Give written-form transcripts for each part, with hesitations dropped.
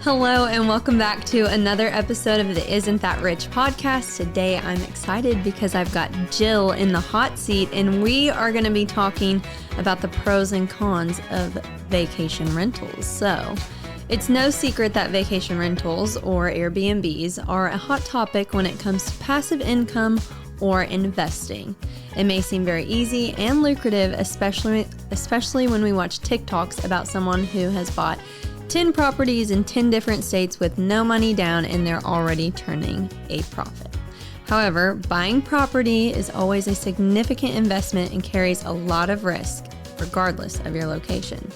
Hello and welcome back to another episode of the Isn't That Rich podcast. Today I'm excited because I've got Jill in the hot seat and we are going to be talking about the pros and cons of vacation rentals. So it's no secret that vacation rentals or Airbnbs are a hot topic when it comes to passive income or investing. It may seem very easy and lucrative, especially when we watch TikToks about someone who has bought 10 properties in 10 different states with no money down and they're already turning a profit. However, buying property is always a significant investment and carries a lot of risk, regardless of your location.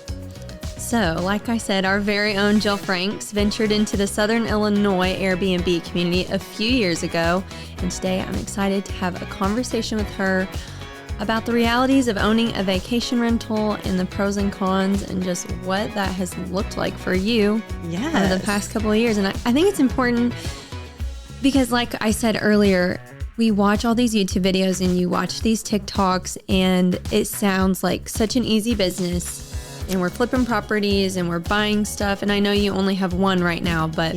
So, like I said, our very own Jill Franks ventured into the Southern Illinois Airbnb community a few years ago, and today I'm excited to have a conversation with her about the realities of owning a vacation rental and the pros and cons and just what that has looked like for you over the past couple of years. And I think it's important because, like I said earlier, we watch all these YouTube videos and you watch these TikToks and it sounds like such an easy business and we're flipping properties and we're buying stuff. And I know you only have one right now, but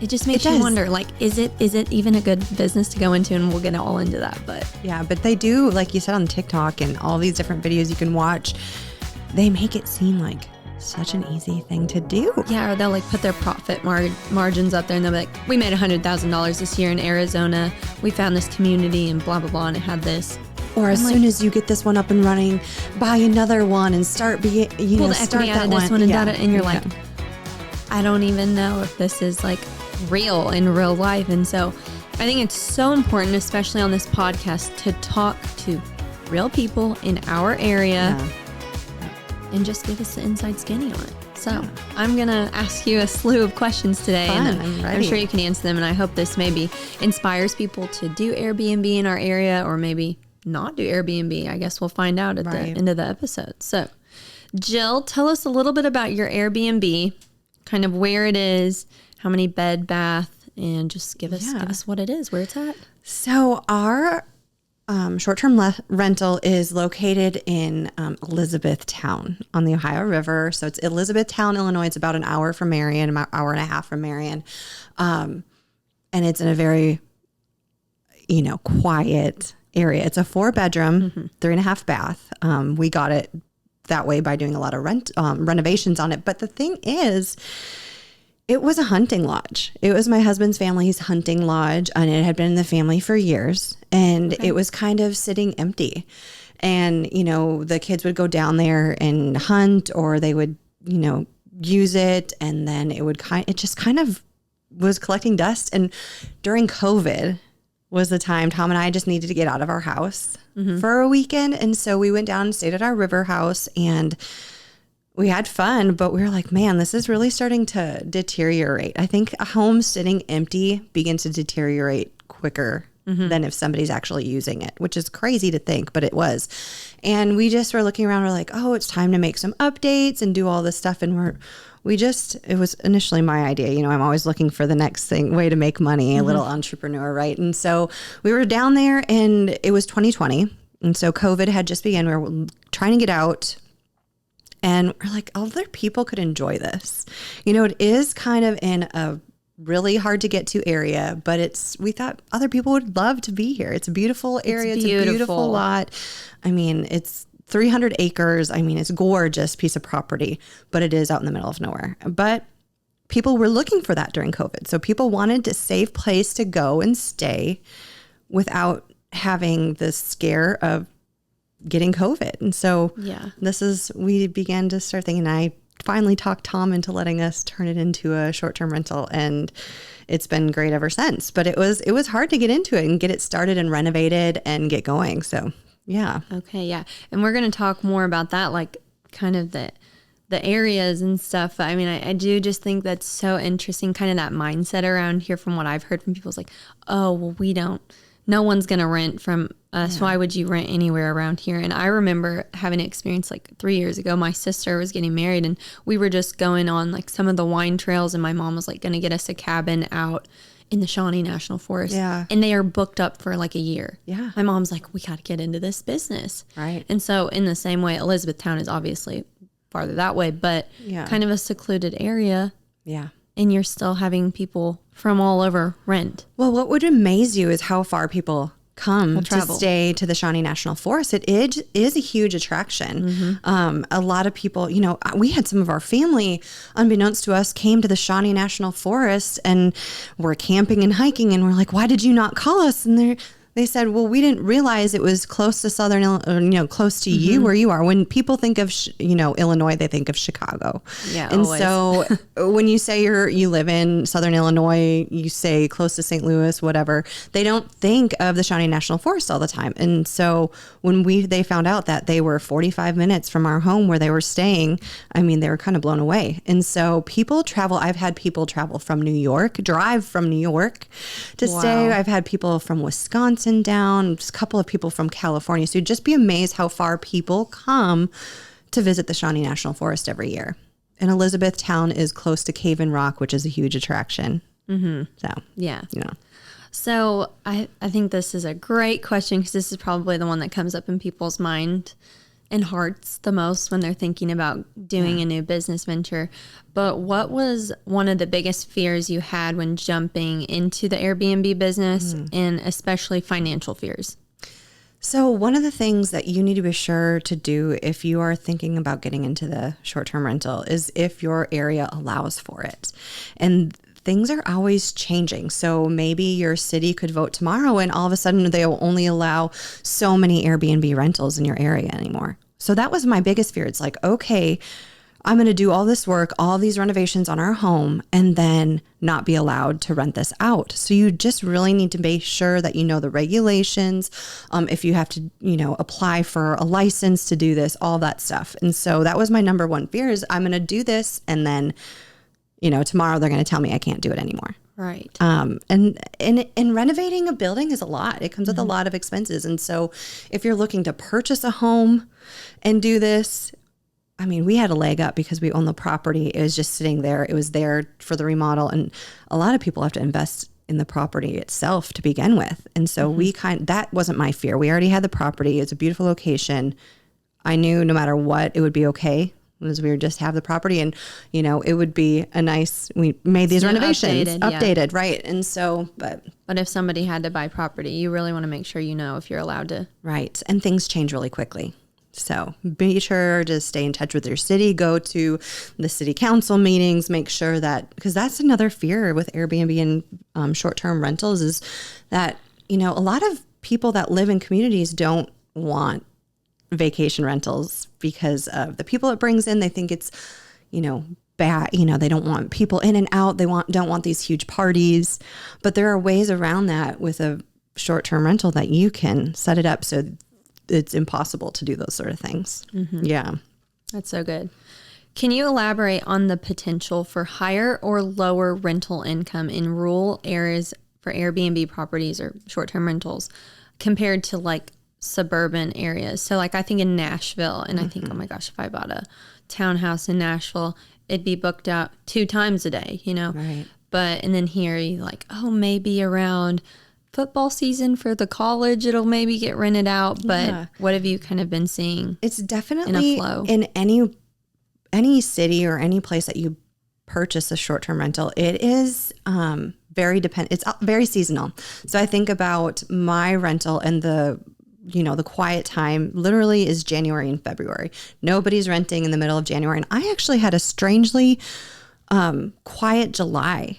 it just makes you wonder, like, is it even a good business to go into? And we'll get all into that. But yeah, but they do, like you said on TikTok and all these different videos you can watch, they make it seem like such an easy thing to do. Yeah, or they'll like put their profit margins up there and they'll be like, we made $100,000 this year in Arizona. We found this community and blah, blah, blah, and it had this. Or as soon as you get this one up and running, buy another one and start pull the equity out of this one and data, and you're like, I don't even know if this is like real in real life. And so I think it's so important, especially on this podcast, to talk to real people in our area and just give us the inside skinny on it. So I'm going to ask you a slew of questions today. Fun, and I'm sure you can answer them. And I hope this maybe inspires people to do Airbnb in our area or maybe not do Airbnb. I guess we'll find out at the end of the episode. So Jill, tell us a little bit about your Airbnb, kind of where it is, how many bed, bath, and just give us what it is, where it's at. So our short-term rental is located in Elizabethtown on the Ohio River. So it's Elizabethtown, Illinois. It's about an hour from Marion, about an hour and a half from Marion. And it's in a very, quiet area. It's a 4-bedroom, 3.5 bath. We got it that way by doing a lot of renovations on it. But the thing is, it was a hunting lodge. It was my husband's family's hunting lodge, and it had been in the family for years. And it was kind of sitting empty. And, the kids would go down there and hunt, or they would, use it. And then it just kind of was collecting dust. And during COVID was the time Tom and I just needed to get out of our house for a weekend. And so we went down and stayed at our river house and we had fun, but we were like, man, this is really starting to deteriorate. I think a home sitting empty begins to deteriorate quicker than if somebody's actually using it, which is crazy to think, but it was. And we just were looking around. We're like, oh, it's time to make some updates and do all this stuff. And it was initially my idea. I'm always looking for the next way to make money, a little entrepreneur, right? And so we were down there and it was 2020. And so COVID had just begun. We were trying to get out. And we're like, other people could enjoy this. It is kind of in a really hard to get to area, but we thought other people would love to be here. It's a beautiful area. It's a beautiful lot. I mean, it's 300 acres. I mean, it's a gorgeous piece of property, but it is out in the middle of nowhere. But people were looking for that during COVID. So people wanted a safe place to go and stay without having the scare of getting COVID. And so we began to start thinking, I finally talked Tom into letting us turn it into a short-term rental, and it's been great ever since. But it was hard to get into it and get it started and renovated and get going. So yeah. Okay. Yeah. And we're going to talk more about that, like kind of the areas and stuff. I mean, I do just think that's so interesting, kind of that mindset around here from what I've heard from people is like, oh, well, no one's going to rent from us. Why would you rent anywhere around here? And I remember having an experience like 3 years ago. My sister was getting married and we were just going on like some of the wine trails and my mom was like going to get us a cabin out in the Shawnee National Forest. Yeah. And they are booked up for like a year. Yeah. My mom's like, we got to get into this business. Right. And so in the same way, Elizabethtown is obviously farther that way, but kind of a secluded area. Yeah. and you're still having people from all over rent. Well, what would amaze you is how far people come to travel. stay to the Shawnee National Forest. It is a huge attraction. A lot of people, we had some of our family, unbeknownst to us, came to the Shawnee National Forest and were camping and hiking, and we're like, why did you not call us? And they said, well, we didn't realize it was close to close to you where you are. When people think of, Illinois, they think of Chicago. Yeah, and always. so when you say you live in Southern Illinois, you say close to St. Louis, whatever, they don't think of the Shawnee National Forest all the time. And so when they found out that they were 45 minutes from our home where they were staying, I mean, they were kind of blown away. And so people travel. I've had people travel from New York, drive from New York to stay. I've had people from Wisconsin down, just a couple of people from California. So you'd just be amazed how far people come to visit the Shawnee National Forest every year. And Elizabethtown is close to Cave and Rock, which is a huge attraction. So, yeah. So I think this is a great question, because this is probably the one that comes up in people's mind and hearts the most when they're thinking about doing a new business venture. But what was one of the biggest fears you had when jumping into the Airbnb business, and especially financial fears? So one of the things that you need to be sure to do if you are thinking about getting into the short-term rental is if your area allows for it. And things are always changing. So maybe your city could vote tomorrow and all of a sudden they will only allow so many Airbnb rentals in your area anymore. So that was my biggest fear. It's like, okay, I'm going to do all this work, all these renovations on our home, and then not be allowed to rent this out. So you just really need to make sure that you know the regulations. If you have to, apply for a license to do this, all that stuff. And so that was my number one fear is I'm going to do this, and then tomorrow they're going to tell me I can't do it anymore. Right. And renovating a building is a lot. It comes with a lot of expenses. And so if you're looking to purchase a home and do this, I mean, we had a leg up because we own the property. It was just sitting there. It was there for the remodel. And a lot of people have to invest in the property itself to begin with. And so that wasn't my fear. We already had the property. It's a beautiful location. I knew no matter what, it would be okay. Was we would just have the property, and it would be we made these renovations updated. Right. And so but if somebody had to buy property, you really want to make sure if you're allowed to. Right. And things change really quickly, so be sure to stay in touch with your city, go to the city council meetings, make sure that, because that's another fear with Airbnb and short-term rentals is that a lot of people that live in communities don't want vacation rentals because of the people it brings in. They think it's, bad. They don't want people in and out. They don't want these huge parties. But there are ways around that with a short-term rental that you can set it up so it's impossible to do those sort of things. Yeah. That's so good. Can you elaborate on the potential for higher or lower rental income in rural areas for Airbnb properties or short-term rentals compared to like suburban areas? So like I think in Nashville, and I think, oh my gosh, if I bought a townhouse in Nashville, it'd be booked out 2 times a day, Right. But, and then here you like, oh, maybe around football season for the college, it'll maybe get rented out. But what have you kind of been seeing? It's definitely in a flow? In any city or any place that you purchase a short-term rental, it is very it's very seasonal. So I think about my rental and the quiet time literally is January and February. Nobody's renting in the middle of January. And I actually had a strangely quiet July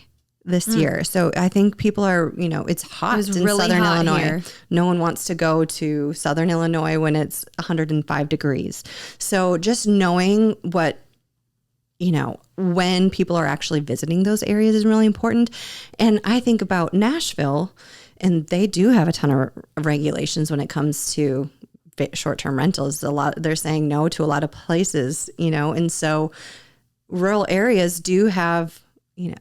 this year. So I think people are, it's hot in really Southern hot Illinois. here. No one wants to go to Southern Illinois when it's 105 degrees. So just knowing what, when people are actually visiting those areas is really important. And I think about Nashville, and they do have a ton of regulations when it comes to short-term rentals. They're saying no to a lot of places, and so rural areas do have,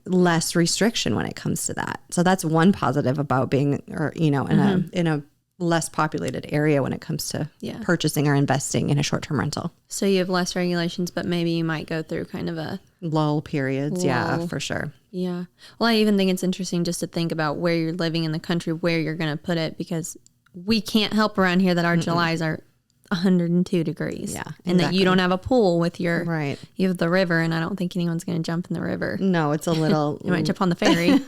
less restriction when it comes to that. So that's one positive about being, in a less populated area when it comes to purchasing or investing in a short-term rental. So you have less regulations, but maybe you might go through kind of a lull periods. Yeah, for sure. Yeah. Well, I even think it's interesting just to think about where you're living in the country, where you're going to put it, because we can't help around here that our Julys are 102 degrees. Yeah, And that you don't have a pool with your, right. You have the river, and I don't think anyone's going to jump in the river. No, it's a little. You might jump on the ferry.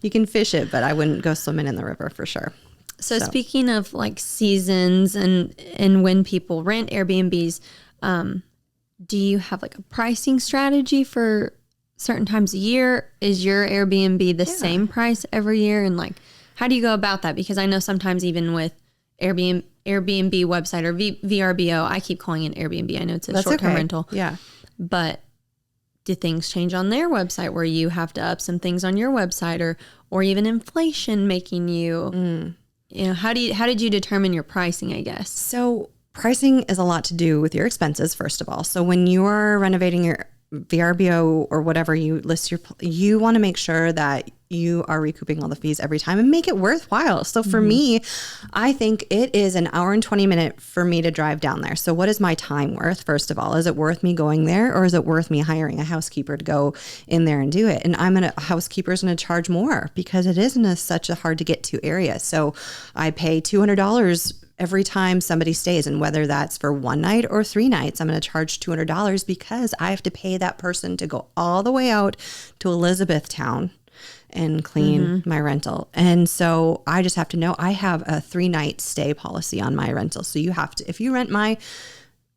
You can fish it, but I wouldn't go swimming in the river for sure. So speaking of like seasons and when people rent Airbnbs, do you have like a pricing strategy for certain times a year? Is your Airbnb the same price every year? And like, how do you go about that? Because I know sometimes even with Airbnb website or VRBO, I keep calling it Airbnb. I know it's a short-term rental. Yeah. But do things change on their website where you have to up some things on your website, or even inflation making you, you know, how did you determine your pricing, I guess? So pricing is a lot to do with your expenses, first of all. So when you are renovating your VRBO or whatever you list, you want to make sure that you are recouping all the fees every time and make it worthwhile. So for me, I think it is an hour and 20 minutes for me to drive down there. So what is my time worth? First of all, is it worth me going there, or is it worth me hiring a housekeeper to go in there and do it? And a housekeeper's going to charge more because it isn't such a hard to get to area. So I pay $200 every time somebody stays, and whether that's for one night or 3 nights, I'm going to charge $200 because I have to pay that person to go all the way out to Elizabethtown and clean my rental. And so I just have to know I have a 3-night stay policy on my rental. So you have to, if you rent my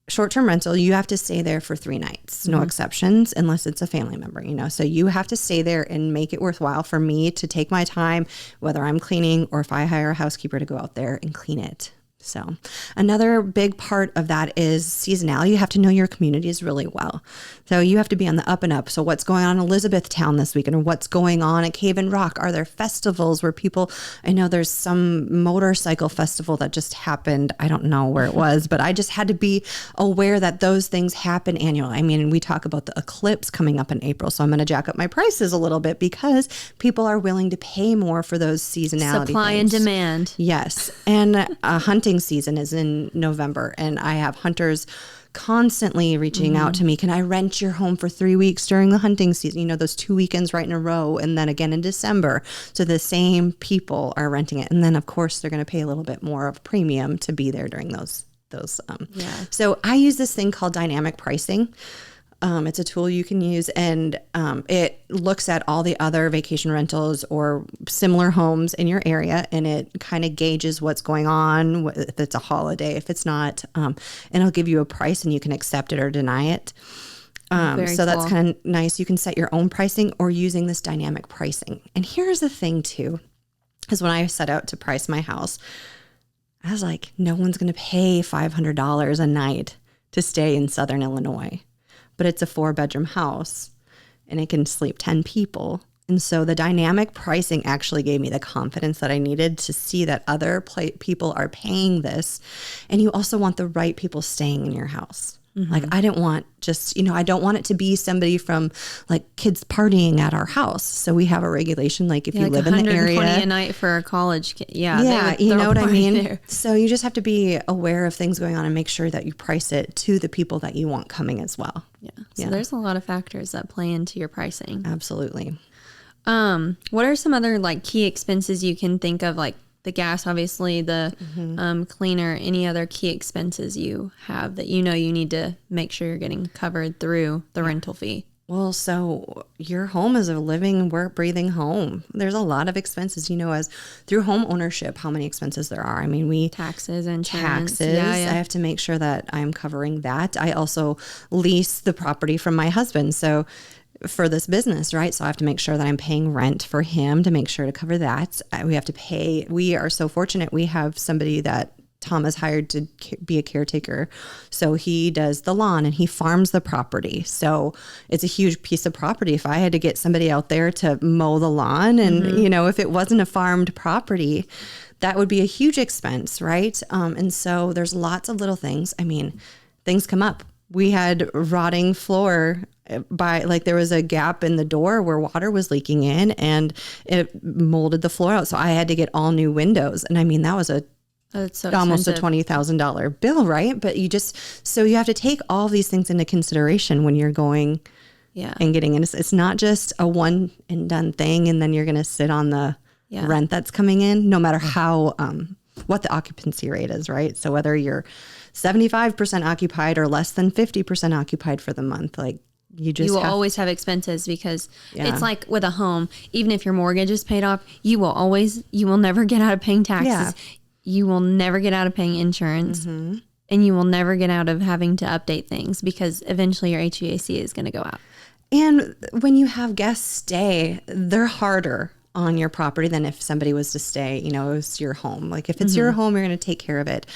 short-term rental, you have to stay there for 3 nights, no exceptions, unless it's a family member, you know. So you have to stay there and make it worthwhile for me to take my time, whether I'm cleaning or if I hire a housekeeper to go out there and clean it. So another big part of that is seasonality. You have to know your communities really well. So you have to be on the up and up. So what's going on in Elizabethtown this weekend, or what's going on at Cave and Rock? Are there festivals where people, I know there's some motorcycle festival that just happened. I don't know where it was, but I just had to be aware that those things happen annually. I mean, we talk about the eclipse coming up in April. So I'm going to jack up my prices a little bit because people are willing to pay more for those seasonality Supply things. and demand. Yes. And hunting season is in November, and I have hunters constantly reaching out to me. Can I rent your home for 3 weeks during the hunting season? You know, those 2 weekends right in a row, and then again in December. So the same people are renting it. And then of course they're going to pay a little bit more of premium to be there during those. So I use this thing called dynamic pricing. It's a tool you can use, and it looks at all the other vacation rentals or similar homes in your area, and it kind of gauges what's going on, if it's a holiday, if it's not, and it'll give you a price and you can accept it or deny it. So cool. That's kind of nice. You can set your own pricing or using this dynamic pricing. And here's the thing too, is when I set out to price my house, I was like, no one's going to pay $500 a night to stay in Southern Illinois. But it's a 4-bedroom house and it can sleep 10 people. And so the dynamic pricing actually gave me the confidence that I needed to see that other people are paying this. And you also want the right people staying in your house. Like I didn't want just, I don't want it to be somebody from like kids partying at our house. So we have a regulation, like if you live in the area. $120 a night for a college kid. Yeah, you know what I mean? There. So you just have to be aware of things going on and make sure that you price it to the people that you want coming as well. Yeah. So there's a lot of factors that play into your pricing. Absolutely. What are some other like key expenses you can think of, like the gas, obviously, the cleaner, any other key expenses you have that you need to make sure you're getting covered through the rental fee? Well, so your home is a living, work, breathing home. There's a lot of expenses, as through home ownership, how many expenses there are. I mean, taxes, insurance. I have to make sure that I'm covering that. I also lease the property from my husband. So for this business, right? So I have to make sure that I'm paying rent for him to make sure to cover that. We have to pay. We are so fortunate. We have somebody that Tom has hired to be a caretaker. So he does the lawn and he farms the property. So it's a huge piece of property. If I had to get somebody out there to mow the lawn and, if it wasn't a farmed property, that would be a huge expense, right? And so there's lots of little things. I mean, things come up. We had rotting floor there was a gap in the door where water was leaking in and it molded the floor out. So I had to get all new windows. And I mean, that was almost a $20,000 bill, right? But so you have to take all these things into consideration when you're going and getting in. It's not just a one and done thing. And then you're going to sit on the rent that's coming in, no matter how, what the occupancy rate is, right? So whether you're 75% occupied or less than 50% occupied for the month. Like you will always have expenses because it's like with a home, even if your mortgage is paid off, you will never get out of paying taxes. Yeah. You will never get out of paying insurance. Mm-hmm. And you will never get out of having to update things because eventually your HVAC is going to go out. And when you have guests stay, they're harder on your property than if somebody was to stay, you know, it's your home. Like if it's your home, you're going to take care of it.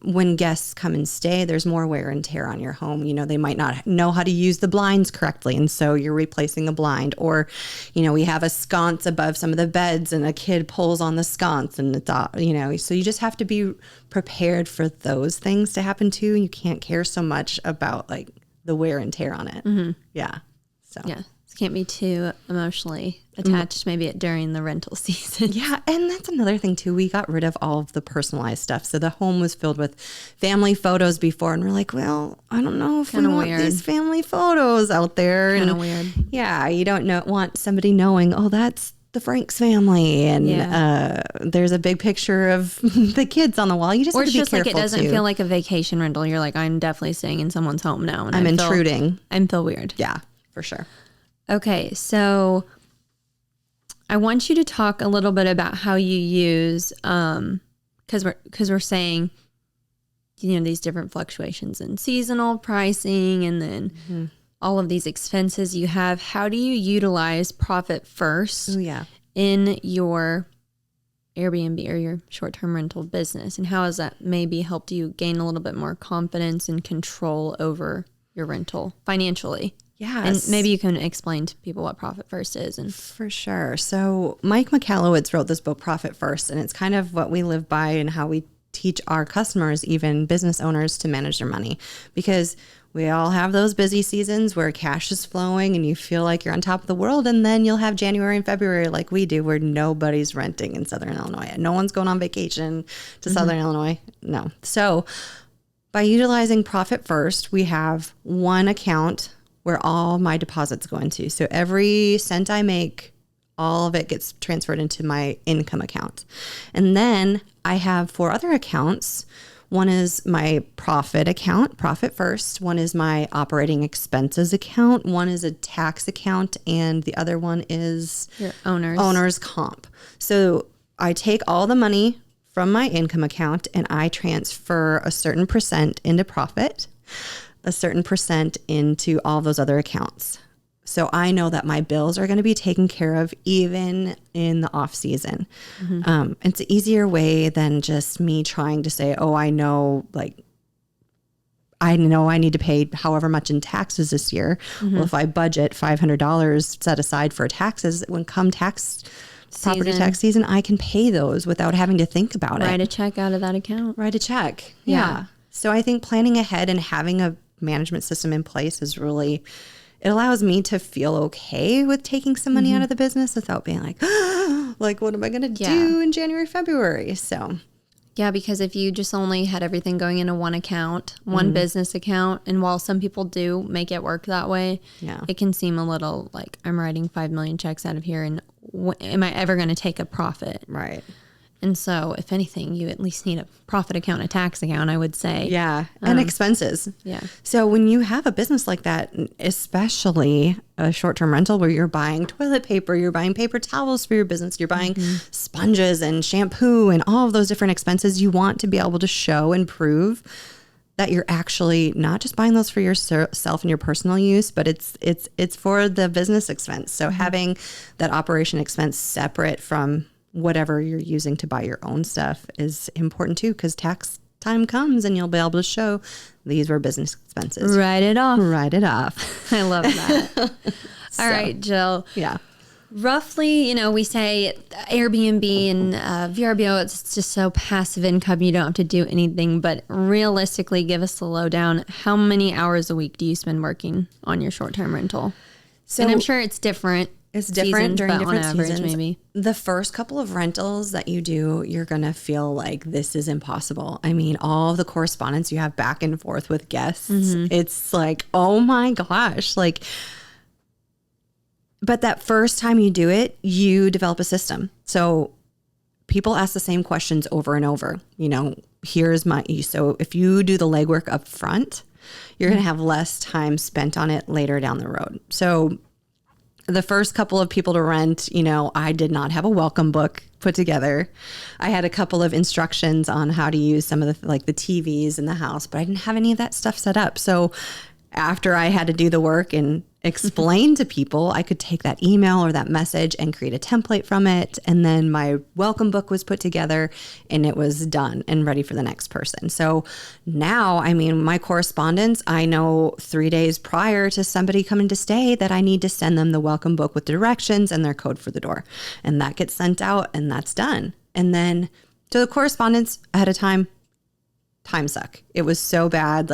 When guests come and stay, there's more wear and tear on your home. You know, they might not know how to use the blinds correctly. And so you're replacing a blind, or, you know, we have a sconce above some of the beds and a kid pulls on the sconce and it's, you know, so you just have to be prepared for those things to happen too. You can't care so much about like the wear and tear on it. Mm-hmm. Yeah. So yeah. Can't be too emotionally attached maybe during the rental season. Yeah, and that's another thing too. We got rid of all of the personalized stuff. So the home was filled with family photos before, and we're like, well, I don't know if we want these family photos out there. Kind of weird. Yeah, you don't want somebody knowing, oh, that's the Franks family, and there's a big picture of the kids on the wall. You just have to be careful. Or it's just like it doesn't feel like a vacation rental. You're like, I'm definitely staying in someone's home now. And I'm intruding. I feel weird. Yeah, for sure. Okay, so I want you to talk a little bit about how you use, because we're saying, you know, these different fluctuations in seasonal pricing and then all of these expenses you have. How do you utilize profit first in your Airbnb or your short-term rental business? And how has that maybe helped you gain a little bit more confidence and control over your rental financially? Yeah. And maybe you can explain to people what Profit First is. And for sure. So Mike Michalowicz wrote this book, Profit First, and it's kind of what we live by and how we teach our customers, even business owners, to manage their money. Because we all have those busy seasons where cash is flowing and you feel like you're on top of the world. And then you'll have January and February like we do, where nobody's renting in Southern Illinois. No one's going on vacation to Southern Illinois. No. So by utilizing Profit First, we have one account where all my deposits go into. So every cent I make, all of it gets transferred into my income account. And then I have 4 other accounts. One is my profit account, Profit First. One is my operating expenses account. One is a tax account. And the other one is your owner's comp. So I take all the money from my income account and I transfer a certain percent into profit, a certain percent into all those other accounts. So I know that my bills are going to be taken care of even in the off season. It's an easier way than just me trying to say, oh, I know I need to pay however much in taxes this year. Well, if I budget $500 set aside for taxes, when come property tax season, I can pay those without having to think about it. Write a check out of that account. Write a check. Yeah. So I think planning ahead and having a management system in place is really, it allows me to feel okay with taking some money out of the business without being like, like, what am I going to do in January, February? So. Yeah, because if you just only had everything going into one account, one business account, and while some people do make it work that way, it can seem a little like I'm writing 5 million checks out of here and am I ever going to take a profit? Right. And so, if anything, you at least need a profit account, a tax account, I would say. Yeah, and expenses. Yeah. So when you have a business like that, especially a short-term rental where you're buying toilet paper, you're buying paper towels for your business, you're buying sponges and shampoo and all of those different expenses, you want to be able to show and prove that you're actually not just buying those for yourself and your personal use, but it's for the business expense. So having that operation expense separate from whatever you're using to buy your own stuff is important too, because tax time comes and you'll be able to show these were business expenses. Write it off. Write it off. I love that. All right, Jill. Yeah. Roughly, you know, we say Airbnb and VRBO, it's just so passive income. You don't have to do anything, but realistically, give us the lowdown. How many hours a week do you spend working on your short-term rental? So, and I'm sure it's different. It's different during different on average, seasons. Maybe the first couple of rentals that you do, you're going to feel like this is impossible. I mean, all of the correspondence you have back and forth with guests, it's like, oh my gosh, like, but that first time you do it, you develop a system. So people ask the same questions over and over. You know, so if you do the legwork up front, you're going to have less time spent on it later down the road. So the first couple of people to rent, I did not have a welcome book put together. I had a couple of instructions on how to use some of the TVs in the house, but I didn't have any of that stuff set up. So after I had to do the work and explain to people, I could take that email or that message and create a template from it. And then my welcome book was put together and it was done and ready for the next person. So now, my correspondence, I know 3 days prior to somebody coming to stay that I need to send them the welcome book with directions and their code for the door. And that gets sent out and that's done. And then to the correspondence ahead of time suck. It was so bad.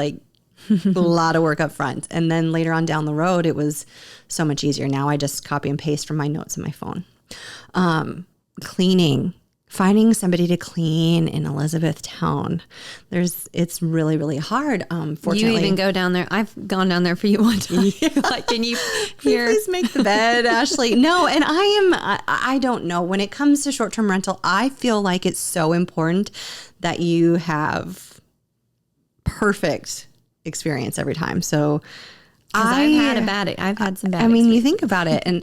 A lot of work up front. And then later on down the road, it was so much easier. Now I just copy and paste from my notes on my phone. Cleaning, finding somebody to clean in Elizabethtown. It's really, really hard. Fortunately, you even go down there. I've gone down there for you one time. Can you please make the bed, Ashley? No. And I don't know. When it comes to short-term rental, I feel like it's so important that you have perfect experience every time. So I've had some bad experiences. You think about it, and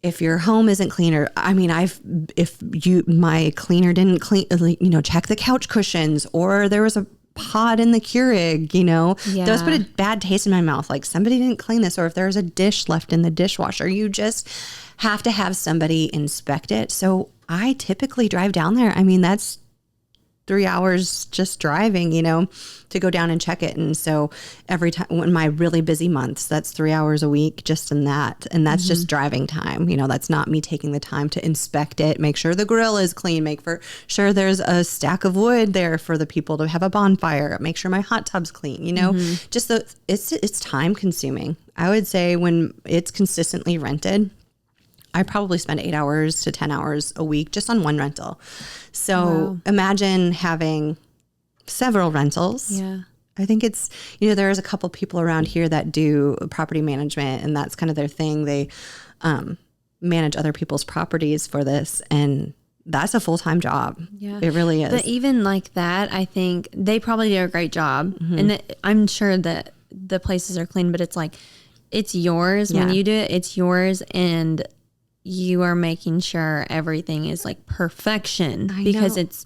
if your home isn't cleaner, my cleaner didn't clean, check the couch cushions, or there was a pot in the Keurig, those put a bad taste in my mouth. Like somebody didn't clean this, or if there's a dish left in the dishwasher, you just have to have somebody inspect it. So I typically drive down there. That's 3 hours just driving, to go down and check it. And so every time when my really busy months, that's 3 hours a week just in that. And that's just driving time. That's not me taking the time to inspect it, make sure the grill is clean, make sure there's a stack of wood there for the people to have a bonfire, make sure my hot tub's clean, it's time consuming. I would say when it's consistently rented, I probably spend 8 hours to 10 hours a week just on one rental. So imagine having several rentals. Yeah. I think it's, there's a couple people around here that do property management, and that's kind of their thing. They manage other people's properties for this, and that's a full-time job. Yeah. It really is. But even like that, I think they probably do a great job. And I'm sure that the places are clean, but it's it's yours. Yeah. When you do it, it's yours, and you are making sure everything is perfection, because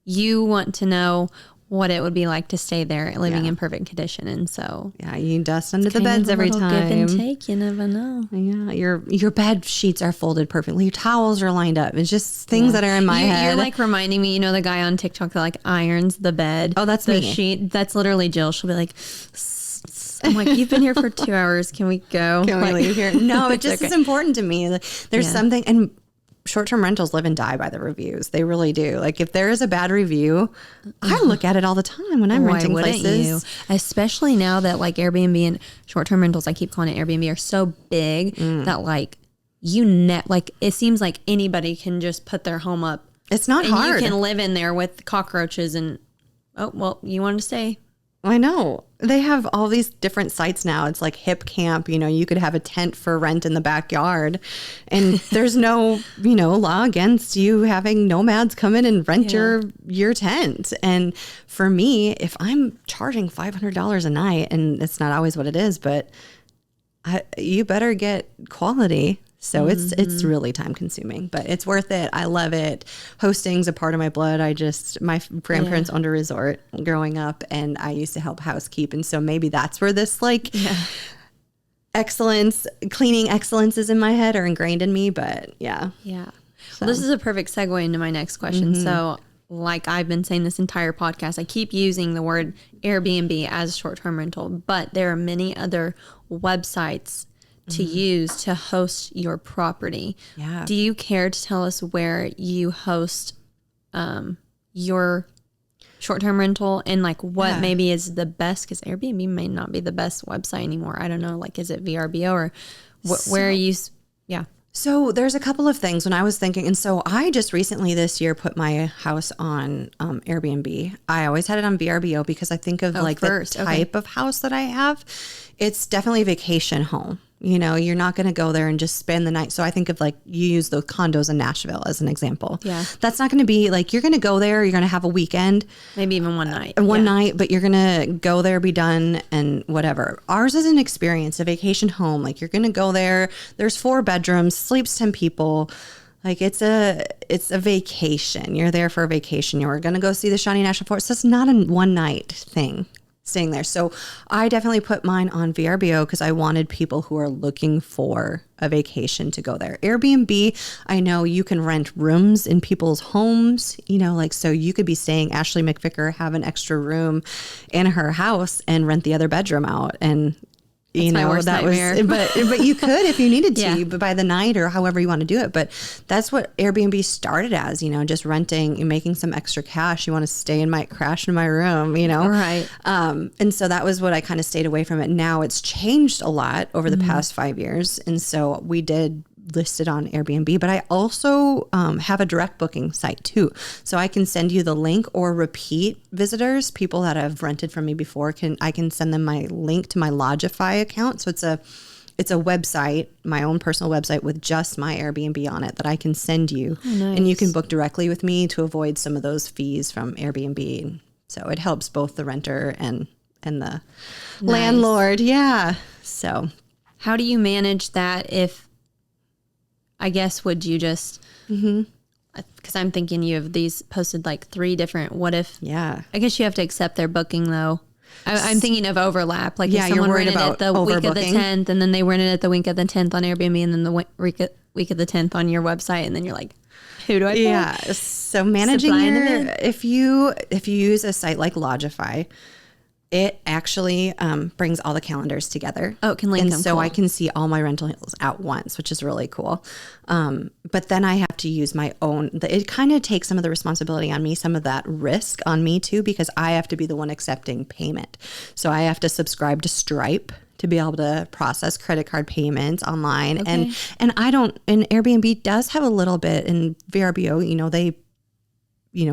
you want to know what it would be like to stay there living in perfect condition. And so you dust under the beds every time. Give and take, you never know. Yeah, your bed sheets are folded perfectly, your towels are lined up. It's just things that are in my head. You're reminding me, the guy on TikTok that irons the bed. Oh, that's the me. Sheet. That's literally Jill. She'll be like, I'm you've been here for 2 hours. Can we go? Can we leave here? No, it just is important to me. There's something, and short-term rentals live and die by the reviews. They really do. If there is a bad review, I look at it all the time when I'm renting places. You? Especially now that Airbnb and short-term rentals, I keep calling it Airbnb, are so big that it seems like anybody can just put their home up. It's not hard. You can live in there with cockroaches and, you wanted to stay. I know. They have all these different sites now. It's Hip Camp. You could have a tent for rent in the backyard, and there's no, law against you having nomads come in and rent your tent. And for me, if I'm charging $500 a night, and it's not always what it is, but you better get quality. So it's really time consuming, but it's worth it. I love it. Hosting's a part of my blood. My grandparents owned a resort growing up, and I used to help housekeep. And so maybe that's where this cleaning excellence is in my head or ingrained in me, but yeah. Yeah. So. Well, this is a perfect segue into my next question. So I've been saying this entire podcast, I keep using the word Airbnb as short-term rental, but there are many other websites to use to host your property. Yeah. Do you care to tell us where you host your short-term rental and what maybe is the best? Because Airbnb may not be the best website anymore. I don't know. Is it VRBO or where are you? Yeah. So there's a couple of things when I was thinking. And so I just recently this year put my house on Airbnb. I always had it on VRBO because I think of the type of house that I have. It's definitely a vacation home. You know, you're not going to go there and just spend the night. So I think of like, you use those condos in Nashville as an example. Yeah. That's not going to be like, you're going to go there, you're going to have a weekend. Maybe even one night. One night, but you're going to go there, be done, and whatever. Ours is an experience, a vacation home. Like, you're going to go there. There's 4 bedrooms, sleeps 10 people. Like, it's a vacation. You're there for a vacation. You're going to go see the Shawnee National Forest. That's not a one night thing, staying there. So I definitely put mine on VRBO because I wanted people who are looking for a vacation to go there. Airbnb, I know you can rent rooms in people's homes, you know, like, so you could be staying, Ashley McVicker have an extra room in her house and rent the other bedroom out. And you know, that nightmare. was, but you could if you needed to, Yeah. but by the night or however you want to do it. But that's what Airbnb started as, you know, just renting and making some extra cash. You want to stay and might crash in my room, you know? Right. And so that was what I kind of stayed away from it. Now it's changed a lot over the past 5 years. And so we did list it on Airbnb, but I also have a direct booking site too. So I can send you the link, or repeat visitors, people that have rented from me before, I can send them my link to my Lodgify account. So it's a website, my own personal website with just my Airbnb on it that I can send you. Oh, nice. And you can book directly with me to avoid some of those fees from Airbnb. So it helps both the renter and the landlord. Yeah. So How do you manage that if, I guess, would you just, because I'm thinking you have these posted like 3 different, what if, yeah. I guess you have to accept their booking though. I'm thinking of overlap. Like, Yeah, if you're someone worried rented about it the week of the overbooking. 10th, and then they rented it the week of the 10th on Airbnb, and then the week of the 10th on your website, and then you're like, who do I book? Yeah. So managing Supply and your, demand. if you use a site like Lodgify, it actually brings all the calendars together. Oh, it can link and them. so Cool. I can see all my rentals at once, which is really cool. But then I have to use my own. It kind of takes some of the responsibility on me, some of that risk on me too, because I have to be the one accepting payment. So I have to subscribe to Stripe to be able to process credit card payments online. Okay. And I don't. And Airbnb does have a little bit in VRBO. You know, they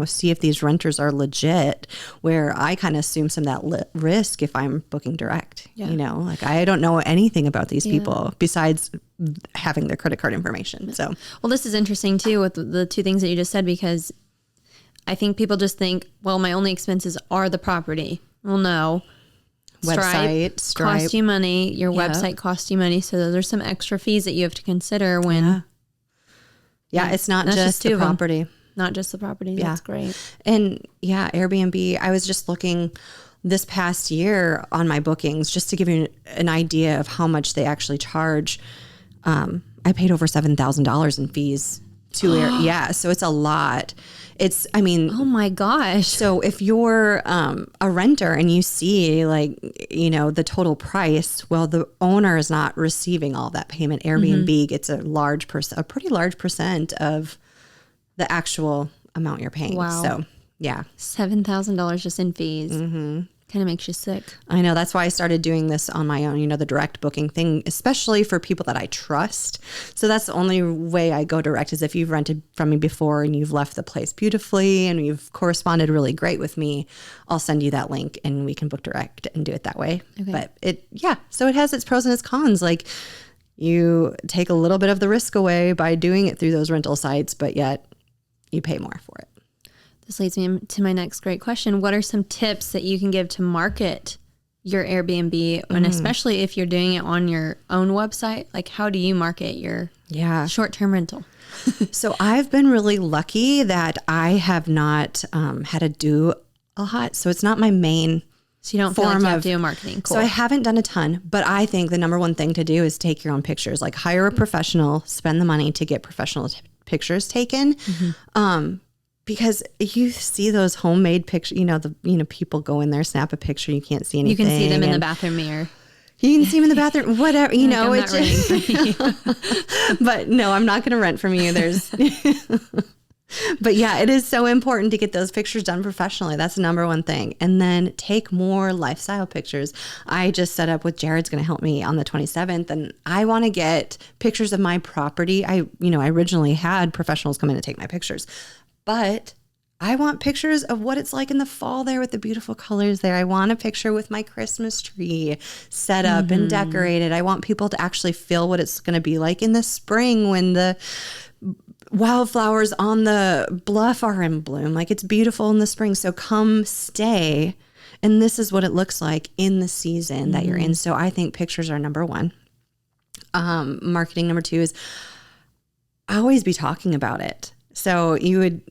see if these renters are legit, where I kind of assume some of that risk if I'm booking direct. Yeah. You know, like, I don't know anything about these people besides having their credit card information. So, Well, this is interesting too with the 2 things that you just said, because I think people just think, well, my only expenses are the property. Well, no. Stripe. Cost you money. Your Yep. website costs you money. So there's some extra fees that you have to consider when Yeah, it's not That's just just 2 the of them. property. not just the property. Yeah. That's great. And yeah, Airbnb, I was just looking this past year on my bookings just to give you an idea of how much they actually charge. I paid over $7,000 in fees to yeah, so it's a lot. Oh my gosh. So if you're a renter and you see, like, you know, the total price, well, the owner is not receiving all that payment. Airbnb gets a pretty large percent of the actual amount you're paying. Wow. So yeah, $7,000 just in fees. Kind of makes you sick. I know. That's why I started doing this on my own, you know, the direct booking thing, especially for people that I trust. So that's the only way I go direct, is if you've rented from me before and you've left the place beautifully and you've corresponded really great with me, I'll send you that link and we can book direct and do it that way. Okay. But so it has its pros and its cons. Like, you take a little bit of the risk away by doing it through those rental sites, but yet you pay more for it. This leads me to my next great question. What are some tips that you can give to market your Airbnb, and especially if you're doing it on your own website? Like, how do you market your short-term rental? So I've been really lucky that I have not had to do a lot. So it's not my main So you don't feel like form you have of to do marketing. Cool. So I haven't done a ton, but I think the number one thing to do is take your own pictures. Like, hire a professional, spend the money to get professional pictures taken. Because you see those homemade pictures, people go in there, snap a picture, you can't see anything. You can see them in the bathroom mirror. You can see them in the bathroom, whatever, I'm not renting from you. But no, I'm not going to rent from you. But yeah, it is so important to get those pictures done professionally. That's the number one thing. And then take more lifestyle pictures. I just set up with Jared's going to help me on the 27th. And I want to get pictures of my property. I originally had professionals come in and take my pictures, but I want pictures of what it's like in the fall there with the beautiful colors there. I want a picture with my Christmas tree set up and decorated. I want people to actually feel what it's going to be like in the spring when the wildflowers on the bluff are in bloom. Like, it's beautiful in the spring. So come stay. And this is what it looks like in the season that you're in. So I think pictures are number one. Marketing number two is always be talking about it. So you would,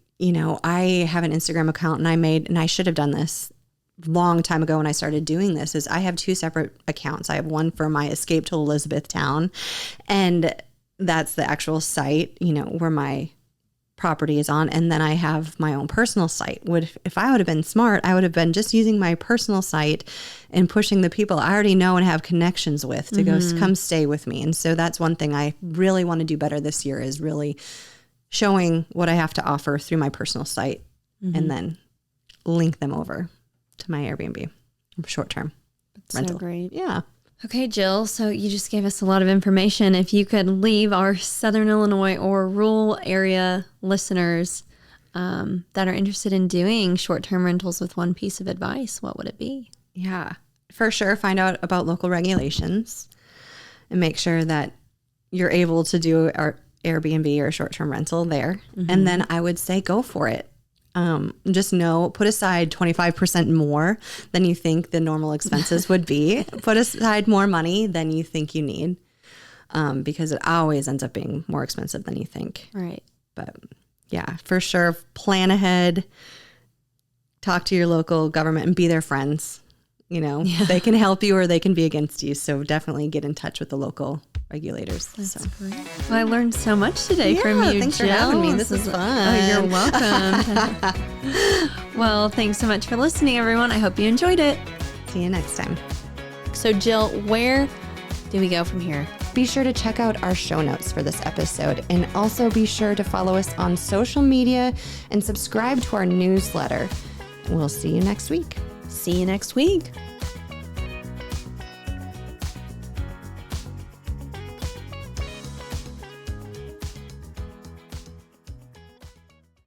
I have an Instagram account and I should have done this long time ago when I started doing this, is I have two separate accounts. I have one for my Escape to Elizabethtown, and that's the actual site, where my property is on. And then I have my own personal site. If I would have been smart, I would have been just using my personal site and pushing the people I already know and have connections with to go come stay with me. And so that's one thing I really want to do better this year, is really showing what I have to offer through my personal site and then link them over to my Airbnb short-term rental. So great. Yeah. Okay, Jill, so you just gave us a lot of information. If you could leave our Southern Illinois or rural area listeners that are interested in doing short-term rentals with one piece of advice, what would it be? Yeah, for sure. Find out about local regulations and make sure that you're able to do our Airbnb or short-term rental there. And then I would say go for it. Just put aside 25% more than you think the normal expenses would be. Put aside more money than you think you need, because it always ends up being more expensive than you think. Right. But yeah, for sure, plan ahead, talk to your local government and be their friends. They can help you or they can be against you. So definitely get in touch with the local regulators. That's great. Well, I learned so much today from you, thanks Jill. for having me. This was fun. Oh, you're welcome. Well, thanks so much for listening, everyone. I hope you enjoyed it. See you next time. So, Jill, where do we go from here? Be sure to check out our show notes for this episode, and also be sure to follow us on social media and subscribe to our newsletter. We'll see you next week. See you next week.